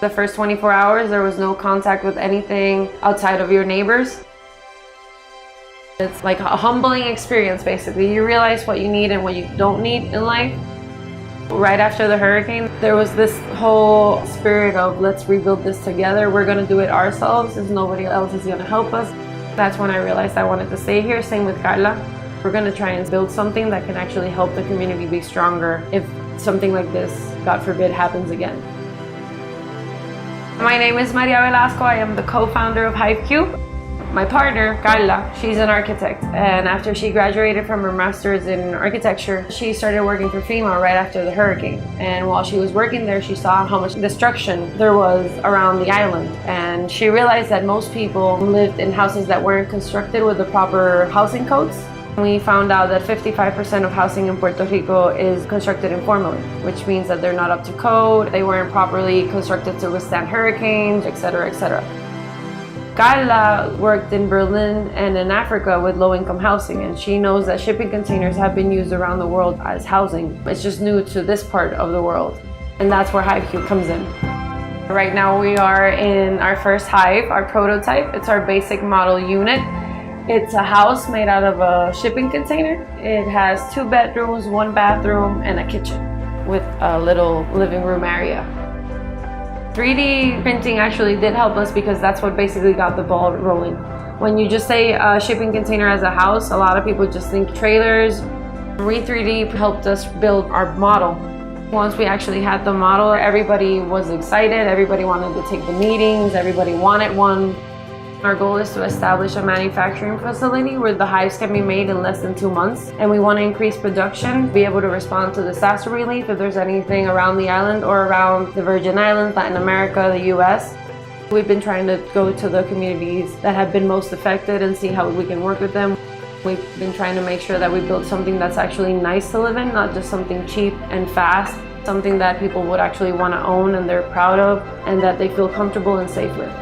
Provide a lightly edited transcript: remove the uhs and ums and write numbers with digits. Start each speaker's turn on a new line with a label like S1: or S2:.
S1: The first 24 hours, there was no contact with anything outside of your neighbors. It's like a humbling experience, basically. You realize what you need and what you don't need in life. Right after the hurricane, there was this whole spirit of let's rebuild this together. We're gonna do it ourselves as nobody else is gonna help us. That's when I realized I wanted to stay here. Same with Carla. We're gonna try and build something that can actually help the community be stronger if something like this, God forbid, happens again. My name is Maria Velasco. I am the co-founder of HiveCube. My partner, Carla, she's an architect, and after she graduated from her master's in architecture, she started working for FEMA right after the hurricane. And while she was working there, she saw how much destruction there was around the island. And she realized that most people lived in houses that weren't constructed with the proper housing codes. We found out that 55% of housing in Puerto Rico is constructed informally, which means that they're not up to code, they weren't properly constructed to withstand hurricanes, etc., etc. Carla worked in Berlin and in Africa with low-income housing, and she knows that shipping containers have been used around the world as housing. It's just new to this part of the world, and that's where HiveCube comes in. Right now we are in our first hive, our prototype. It's our basic model unit. It's a house made out of a shipping container. It has 2 bedrooms, 1 bathroom, and a kitchen with a little living room area. 3D printing actually did help us because that's what basically got the ball rolling. When you just say a shipping container as a house, a lot of people just think trailers. Re3D helped us build our model. Once we actually had the model, everybody was excited, everybody wanted to take the meetings, everybody wanted one. Our goal is to establish a manufacturing facility where the hives can be made in less than 2 months. And we want to increase production, be able to respond to disaster relief if there's anything around the island or around the Virgin Islands, Latin America, the US. We've been trying to go to the communities that have been most affected and see how we can work with them. We've been trying to make sure that we build something that's actually nice to live in, not just something cheap and fast, something that people would actually want to own and they're proud of and that they feel comfortable and safe with.